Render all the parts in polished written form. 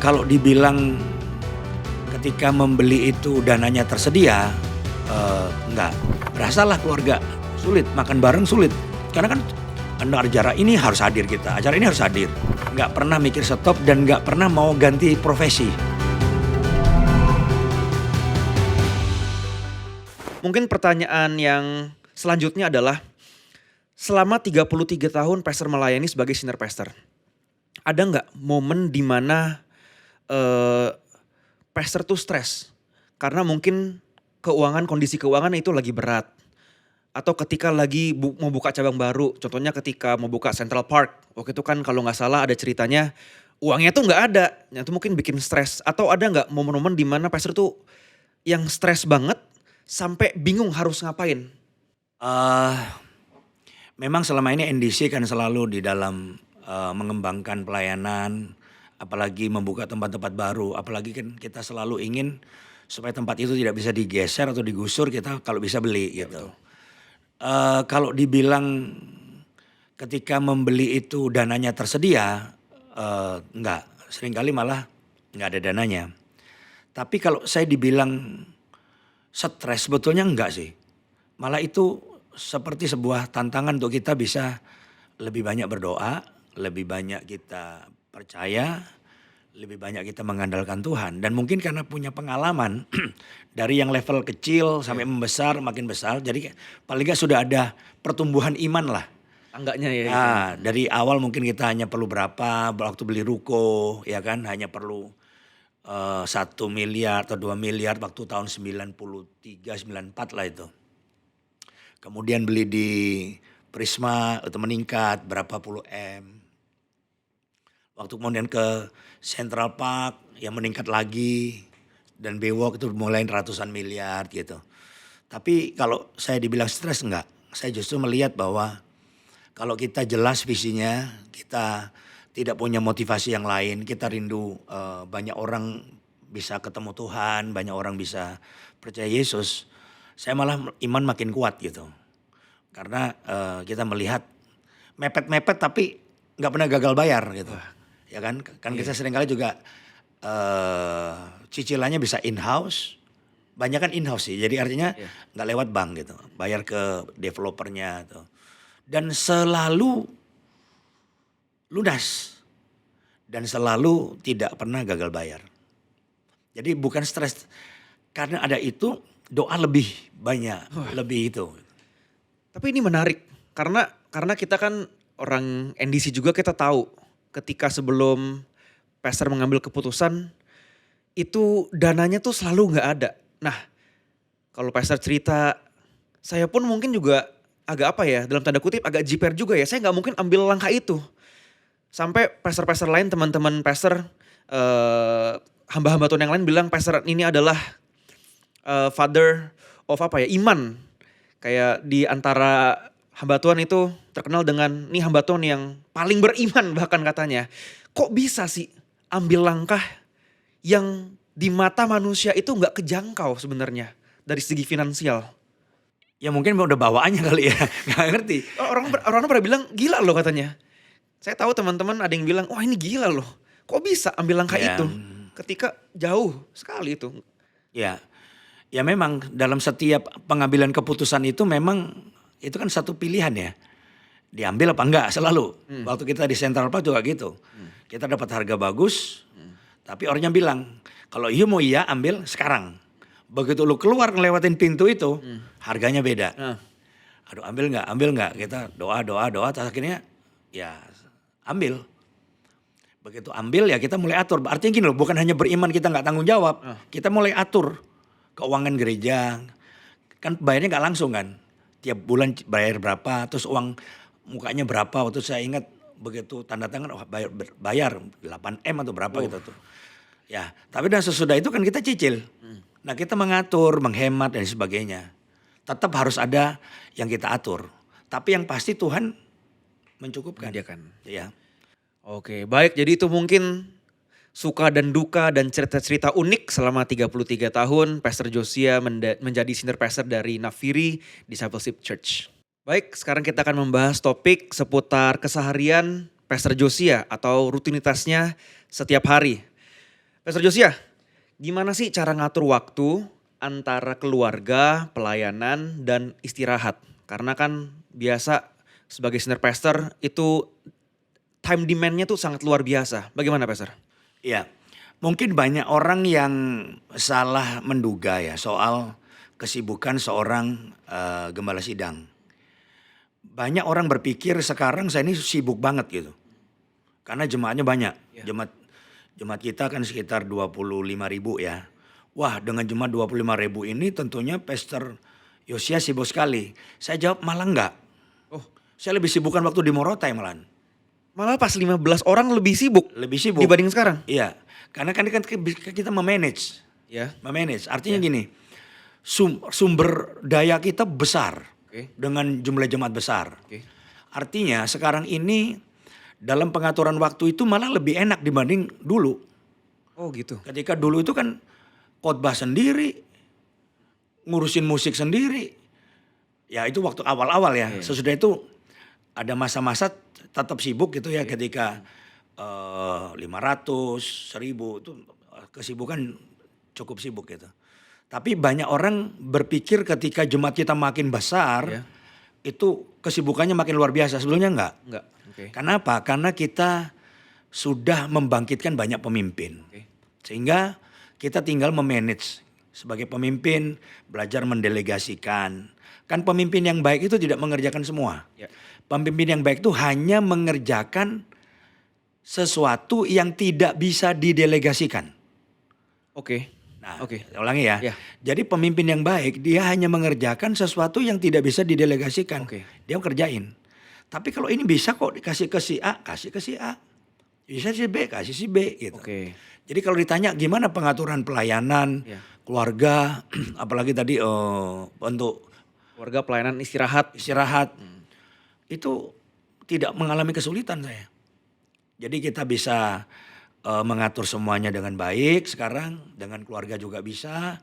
Kalau dibilang ketika membeli itu dananya tersedia, enggak. Berasalah keluarga, sulit, makan bareng sulit. Karena kan acara ini harus hadir kita, acara ini harus hadir. Nggak pernah mikir stop dan nggak pernah mau ganti profesi. Mungkin pertanyaan yang selanjutnya adalah, selama 33 tahun pastor melayani sebagai senior pastor, ada nggak momen di mana pastor tuh stres? Karena mungkin kondisi keuangan itu lagi berat. Atau ketika lagi mau buka cabang baru, contohnya ketika mau buka Central Park. Waktu itu kan kalau nggak salah ada ceritanya, uangnya tuh nggak ada. Itu mungkin bikin stres. Atau ada nggak momen-momen di mana pastor tuh yang stres banget sampai bingung harus ngapain? Memang selama ini NDC kan selalu di dalam mengembangkan pelayanan, apalagi membuka tempat-tempat baru, apalagi kan kita selalu ingin supaya tempat itu tidak bisa digeser atau digusur, kita kalau bisa beli gitu. Kalau dibilang ketika membeli itu dananya tersedia, enggak, seringkali malah enggak ada dananya. Tapi kalau saya dibilang stres, sebetulnya enggak sih. Malah itu seperti sebuah tantangan untuk kita bisa lebih banyak berdoa, lebih banyak kita percaya, lebih banyak kita mengandalkan Tuhan. Dan mungkin karena punya pengalaman dari yang level kecil sampai membesar, makin besar. Jadi paling nggak sudah ada pertumbuhan iman lah. Tangganya ya. Dari awal mungkin kita hanya perlu berapa, waktu beli ruko ya kan, hanya perlu 1 miliar atau 2 miliar waktu tahun 93, 94 lah itu. Kemudian beli di Prisma itu meningkat berapa puluh M. Waktu kemudian ke Central Park yang meningkat lagi, dan Bewok itu mulai ratusan miliar gitu. Tapi kalau saya dibilang stres enggak, saya justru melihat bahwa kalau kita jelas visinya, kita tidak punya motivasi yang lain, kita rindu banyak orang bisa ketemu Tuhan, banyak orang bisa percaya Yesus, saya malah iman makin kuat gitu. Karena kita melihat mepet-mepet tapi nggak pernah gagal bayar gitu. Ya kan kita seringkali juga cicilannya bisa in-house, banyak kan in-house sih, jadi artinya nggak lewat bank gitu, bayar ke developernya tuh. Dan selalu lunas dan selalu tidak pernah gagal bayar. Jadi bukan stres, karena ada itu doa lebih banyak, lebih itu. Tapi ini menarik karena kita kan orang NDC juga, kita tahu ketika sebelum pastor mengambil keputusan itu dananya tuh selalu nggak ada. Nah, kalau pastor cerita, saya pun mungkin juga agak dalam tanda kutip agak jiper juga ya. Saya nggak mungkin ambil langkah itu. Sampai pastor-pastor lain, teman-teman pastor, hamba-hamba Tuhan yang lain bilang pastor ini adalah father of iman. Kayak di antara hamba Tuhan itu terkenal dengan nih hamba Tuhan yang paling beriman bahkan katanya. Kok bisa sih ambil langkah yang di mata manusia itu nggak kejangkau sebenarnya dari segi finansial? Ya mungkin udah bawaannya kali ya, nggak ngerti. Orang pernah bilang gila loh katanya. Saya tahu teman-teman ada yang bilang, wah ini gila loh. Kok bisa ambil langkah itu ketika jauh sekali itu? Ya memang dalam setiap pengambilan keputusan itu memang itu kan satu pilihan ya. Diambil apa enggak selalu. Waktu kita di Central Park juga gitu. Kita dapat harga bagus, tapi orangnya bilang kalau you mau ambil sekarang. Begitu lu keluar ngelewatin pintu itu, harganya beda. Aduh ambil enggak, kita doa, terus akhirnya ya ambil. Begitu ambil ya kita mulai atur. Artinya gini loh, bukan hanya beriman kita nggak tanggung jawab, kita mulai atur keuangan gereja. Kan bayarnya nggak langsung kan, tiap bulan bayar berapa, terus uang mukanya berapa. Waktu saya ingat begitu tanda tangan, bayar 8M atau berapa gitu tuh. Ya, tapi dan sesudah itu kan kita cicil. Nah kita mengatur, menghemat dan sebagainya. Tetap harus ada yang kita atur. Tapi yang pasti Tuhan mencukupkan. Ya. Oke, baik. Jadi itu mungkin suka dan duka dan cerita-cerita unik selama 33 tahun Pastor Josia menjadi senior pastor dari Nafiri Discipleship Church. Baik, sekarang kita akan membahas topik seputar keseharian Pastor Josia atau rutinitasnya setiap hari. Pastor Josia, gimana sih cara ngatur waktu antara keluarga, pelayanan, dan istirahat? Karena kan biasa sebagai senior pastor itu time demand-nya tuh sangat luar biasa. Bagaimana Pastor? Ya, mungkin banyak orang yang salah menduga ya soal kesibukan seorang gembala sidang. Banyak orang berpikir sekarang saya ini sibuk banget gitu. Karena jemaatnya banyak. Jemaat kita kan sekitar 25.000 ya. Wah, dengan jemaat 25.000 ini tentunya Pastor Yosia sibuk sekali. Saya jawab malah enggak. Oh, Saya lebih sibukkan waktu di Morotai malahan. malah pas 15 orang lebih sibuk Lebih sibuk. dibanding sekarang. Iya. Karena kan kita memanage. Ya. Memanage. Artinya gini. Sumber daya kita besar. Oke. Dengan jumlah jemaat besar. Oke. Artinya sekarang ini dalam pengaturan waktu itu malah lebih enak dibanding dulu. Oh gitu. Ketika dulu itu kan khotbah sendiri, ngurusin musik sendiri. Ya itu waktu awal-awal ya. Sesudah itu ada masa-masa tetap sibuk gitu ya ketika 500, 1000 itu kesibukan cukup sibuk gitu. Tapi banyak orang berpikir ketika jemaat kita makin besar itu kesibukannya makin luar biasa. Sebelumnya enggak. Enggak. Oke. Kenapa? Karena kita sudah membangkitkan banyak pemimpin. Oke. Sehingga kita tinggal memanage. Sebagai pemimpin belajar mendelegasikan. Kan pemimpin yang baik itu tidak mengerjakan semua. Ya. Pemimpin yang baik itu hanya mengerjakan sesuatu yang tidak bisa didelegasikan. Oke. Nah, Oke. ulangi ya. Ya. Jadi pemimpin yang baik dia hanya mengerjakan sesuatu yang tidak bisa didelegasikan. Oke. Dia kerjain. Tapi kalau ini bisa kok dikasih ke si A, kasih ke si A. Bisa si B, kasih si B gitu. Oke. Jadi kalau ditanya gimana pengaturan pelayanan, keluarga, apalagi tadi untuk Keluarga, pelayanan, istirahat. itu tidak mengalami kesulitan saya. Jadi kita bisa mengatur semuanya dengan baik sekarang, dengan keluarga juga bisa.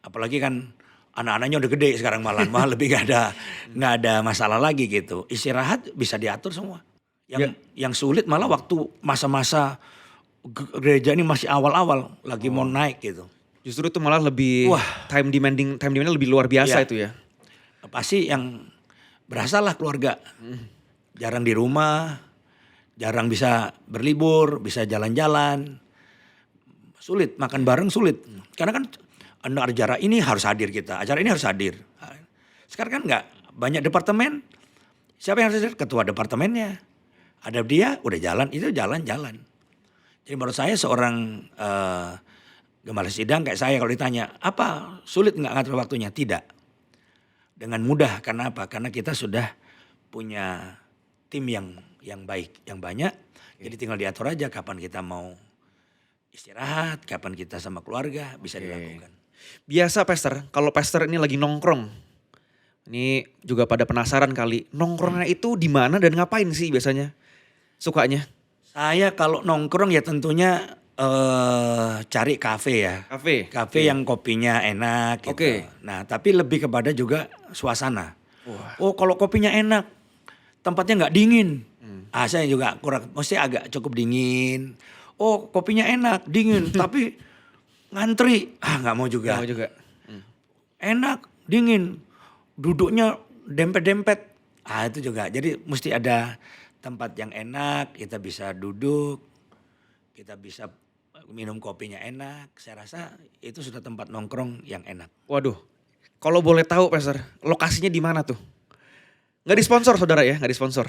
Apalagi kan anak-anaknya udah gede sekarang malah lebih nggak ada masalah lagi gitu. Istirahat bisa diatur semua. Yang sulit malah waktu masa-masa gereja ini masih awal-awal lagi mau naik gitu. Justru itu malah lebih time demandnya lebih luar biasa itu ya. Pasti yang berasalah keluarga. Jarang di rumah, jarang bisa berlibur, bisa jalan-jalan. Sulit, makan bareng sulit. Karena kan acara ini harus hadir kita, acara ini harus hadir. Sekarang kan enggak, banyak departemen. Siapa yang harus hadir? Ketua departemennya. Ada dia, udah jalan, itu jalan-jalan. Jadi menurut saya seorang gembala sidang kayak saya kalau ditanya, apa sulit enggak ngatur waktunya? Tidak. Dengan mudah, karena apa? Karena kita sudah punya tim yang baik, yang banyak. Jadi tinggal diatur aja kapan kita mau istirahat, kapan kita sama keluarga bisa dilakukan. Biasa Pastor, kalau Pastor ini lagi nongkrong. Ini juga pada penasaran kali, nongkrongnya itu di mana dan ngapain sih biasanya? Sukanya? Saya kalau nongkrong ya tentunya cari kafe ya. Kafe yang kopinya enak gitu. Nah, tapi lebih kepada juga suasana. Oh, kalau kopinya enak, tempatnya nggak dingin. Saya juga kurang, mesti agak cukup dingin. Oh, kopinya enak, dingin, tapi ngantri. Nggak mau juga. Enak, dingin, duduknya dempet-dempet. Itu juga. Jadi mesti ada tempat yang enak, kita bisa duduk, kita bisa minum kopinya enak. Saya rasa itu sudah tempat nongkrong yang enak. Waduh, kalau boleh tahu Pastor, lokasinya di mana tuh? Nggak disponsor saudara ya, nggak disponsor.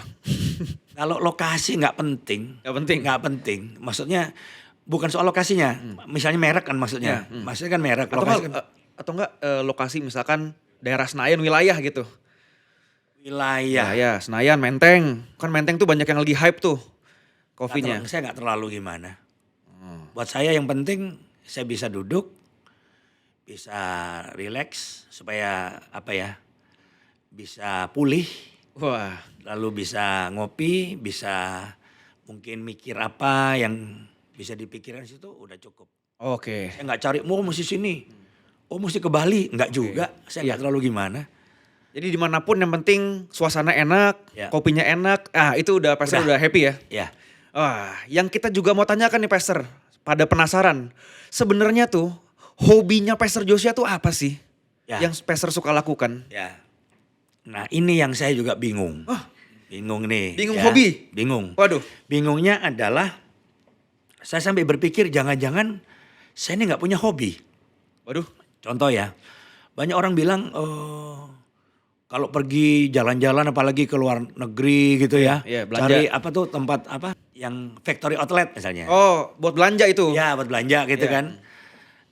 Kalau lokasi nggak penting. Nggak penting. Maksudnya bukan soal lokasinya. Misalnya merek kan maksudnya. Maksudnya kan merek. Atau enggak lokasi misalkan daerah Senayan wilayah gitu. Wilayah. Senayan, Menteng. Kan Menteng tuh banyak yang lagi hype tuh kopinya. Saya nggak terlalu gimana. Buat saya yang penting saya bisa duduk, bisa rileks supaya bisa pulih. Wah. Lalu bisa ngopi, bisa mungkin mikir apa yang bisa dipikirkan situ udah cukup. Oke. Saya nggak cari, mesti sini. Mesti ke Bali. Nggak juga, saya nggak terlalu gimana. Jadi dimanapun yang penting suasana enak, kopinya enak. Itu udah Pastor udah happy ya? Ya. Wah, yang kita juga mau tanyakan nih Pastor. pada penasaran. Sebenarnya tuh hobinya Pastor Joshua tuh apa sih? Ya. Yang Pastor suka lakukan? Ya. Nah ini yang saya juga bingung. Oh. Bingung nih. Bingung ya. hobi? Bingung. Waduh. Bingungnya adalah saya sampai berpikir jangan-jangan saya ini nggak punya hobi. Waduh. Contoh ya, banyak orang bilang kalau pergi jalan-jalan apalagi ke luar negeri gitu ya, Iya, belanja. cari apa tuh tempat apa yang factory outlet misalnya. Oh, buat belanja itu? Ya buat belanja gitu Iya. kan.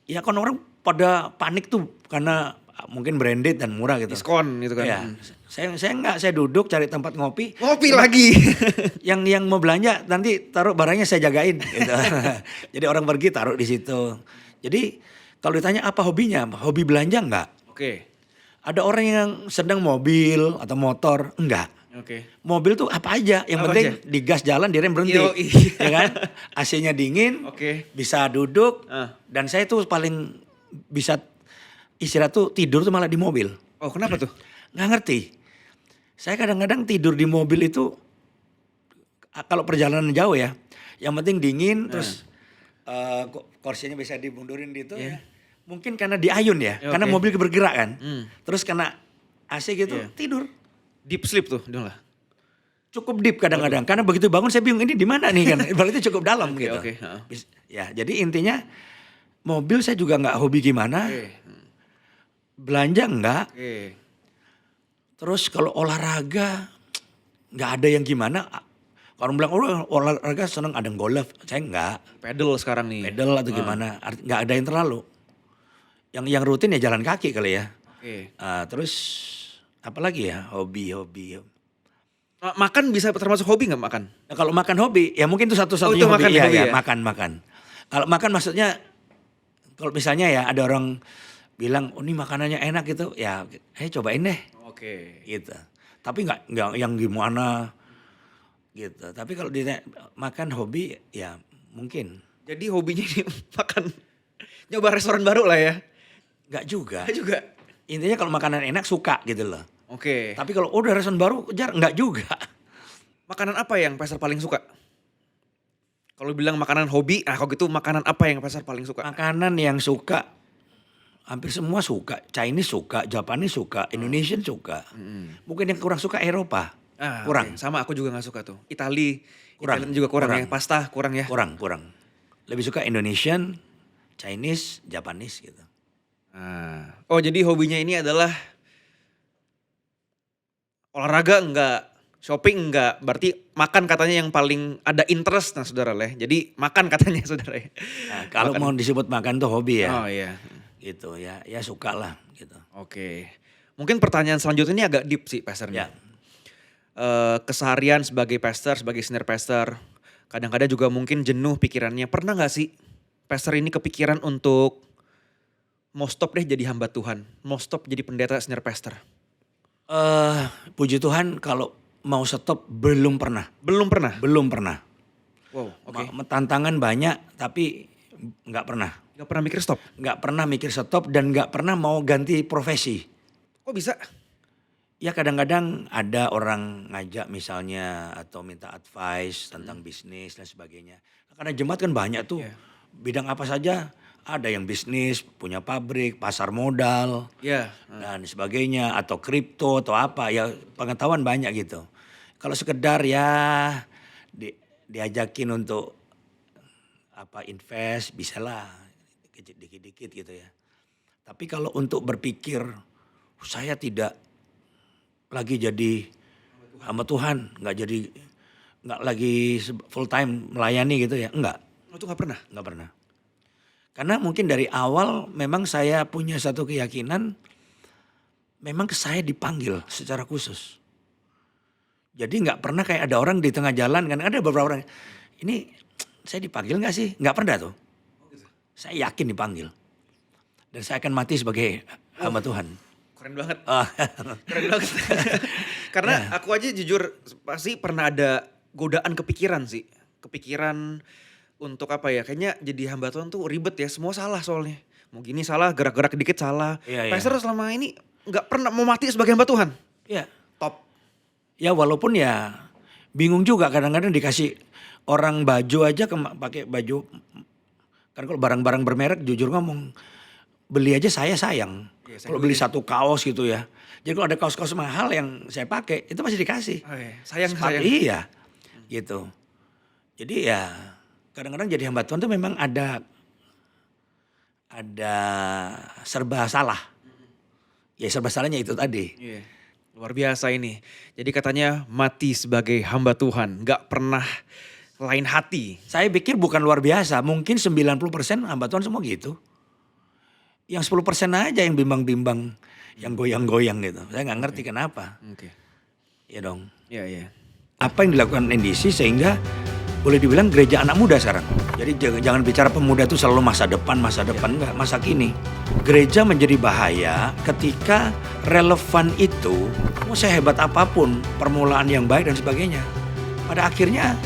Ya kan orang pada panik tuh karena mungkin branded dan murah gitu. Diskon gitu kan? Ya, saya duduk cari tempat ngopi. Ngopi lagi. yang mau belanja nanti taruh barangnya saya jagain gitu. Jadi orang pergi taruh di situ. Jadi kalau ditanya apa hobinya, hobi belanja enggak. Oke. Ada orang yang sedang mobil atau motor, enggak. Oke. Mobil tuh apa aja, yang Apa penting aja? digas jalan direm berhenti. Yoi. Ya kan? AC-nya dingin, Oke. bisa duduk. Ah. Dan saya tuh paling bisa istirahat tuh tidur tuh malah di mobil. Oh, kenapa tuh? Nggak ngerti. Saya kadang-kadang tidur di mobil itu kalau perjalanan jauh ya, yang penting dingin terus kursinya bisa dimundurin gitu ya. Mungkin karena diayun ya, Ya, karena oke. mobil bergerak kan. Hmm. Terus karena AC gitu Iya. tidur. Deep sleep tuh, dong lah. Cukup deep kadang-kadang. Karena begitu bangun saya bingung ini di mana nih kan. Berarti cukup dalam Oke, gitu. oke, heeh. Ya, jadi intinya mobil saya juga nggak hobi gimana. Oke. Belanja enggak. Oke. Terus kalau olahraga nggak ada yang gimana. Kalau bilang olahraga seneng ada yang golf, saya enggak. Pedal sekarang nih. Pedal atau gimana, nggak ada yang terlalu. Yang rutin ya jalan kaki kali ya. Oke. Terus apa lagi ya hobi. Makan bisa termasuk hobi nggak makan? Nah, kalau makan hobi ya mungkin itu satu-satunya itu hobi. makan Iya, hobi ya, ya? makan. Kalau makan maksudnya kalau misalnya ya ada orang bilang, oh ini makanannya enak gitu, ya cobain deh Oke. gitu. Tapi nggak yang gimana gitu. Tapi kalau ditanya makan hobi ya mungkin. Jadi hobinya ini makan, nyoba restoran baru lah ya? Nggak juga. Juga. Intinya kalau makanan enak suka gitu loh. Oke. Tapi kalau udah restoran baru kejar nggak juga. Makanan apa yang Pastor paling suka? Kalau bilang makanan hobi, kalau gitu makanan apa yang Pastor paling suka? Makanan yang suka hampir semua suka. Chinese suka, Japanese suka, Indonesian suka. Mungkin yang kurang suka Eropa. Kurang. Oke. Sama aku juga gak suka tuh. Itali Kurang. juga kurang Kurang. ya. Pasta kurang ya. Kurang. Lebih suka Indonesian, Chinese, Japanese gitu. Oh jadi hobinya ini adalah olahraga enggak, shopping enggak, berarti makan katanya yang paling ada interest nah saudara ya. Jadi makan katanya saudara ya. Nah, kalau mau disebut makan tuh hobi ya. Oh iya. Gitu ya suka lah gitu. Oke. Mungkin pertanyaan selanjutnya ini agak deep sih pastor. Ya. Keseharian sebagai pastor, sebagai senior pastor, kadang-kadang juga mungkin jenuh pikirannya. Pernah gak sih pastor ini kepikiran untuk mau stop deh jadi hamba Tuhan, mau stop jadi pendeta senior pastor? Puji Tuhan kalau mau stop belum pernah. Belum pernah? Belum pernah. Wow, oke. Tantangan banyak tapi nggak pernah. Gak pernah mikir stop? Nggak pernah mikir stop dan nggak pernah mau ganti profesi. Kok bisa? Ya kadang-kadang ada orang ngajak misalnya atau minta advice tentang bisnis dan sebagainya. Karena jemaat kan banyak tuh. Iya. Bidang apa saja. Ada yang bisnis, punya pabrik, pasar modal, Ya. dan sebagainya. Atau kripto atau apa. Ya pengetahuan banyak gitu. Kalau sekedar ya diajakin untuk invest bisalah dikit-dikit gitu ya. Tapi kalau untuk berpikir saya tidak lagi jadi hamba Tuhan, nggak lagi full time melayani gitu ya, enggak. Itu gak pernah? Nggak pernah. Karena mungkin dari awal memang saya punya satu keyakinan, memang saya dipanggil secara khusus. Jadi nggak pernah kayak ada orang di tengah jalan, kan ada beberapa orang, ini saya dipanggil nggak sih? Nggak pernah tuh. Saya yakin dipanggil. Dan saya akan mati sebagai hamba Tuhan. Keren banget. Keren banget. Karena aku aja jujur pasti pernah ada godaan kepikiran sih. Kepikiran untuk apa ya, kayaknya jadi hamba Tuhan tuh ribet ya, semua salah soalnya. Mau gini salah, gerak-gerak dikit salah. Iya, Pastor selama ini gak pernah mau mati sebagai hamba Tuhan. Iya. Top. Ya walaupun ya bingung juga kadang-kadang dikasih orang baju aja pakai baju Kan kalau barang-barang bermerek jujur ngomong, beli aja saya sayang. Iya, saya Kalau beli satu kaos gitu ya. Jadi kalau ada kaos-kaos mahal yang saya pakai, itu masih dikasih. Oh, iya. Sayang. Iya, gitu. Jadi ya kadang-kadang jadi hamba Tuhan tuh memang ada serba salah. Ya serba salahnya itu tadi. Iya. Luar biasa ini. Jadi katanya mati sebagai hamba Tuhan, nggak pernah lain hati. Saya pikir bukan luar biasa, mungkin 90% hamba Tuhan semua gitu. Yang 10% aja yang bimbang-bimbang, yang goyang-goyang gitu. Saya nggak ngerti kenapa. Oke. Ya dong. Iya. Apa yang dilakukan NDC sehingga boleh dibilang gereja anak muda sekarang. Jadi jangan bicara pemuda itu selalu masa depan enggak, masa kini. Gereja menjadi bahaya ketika relevan itu, mau sehebat apapun permulaan yang baik dan sebagainya. Pada akhirnya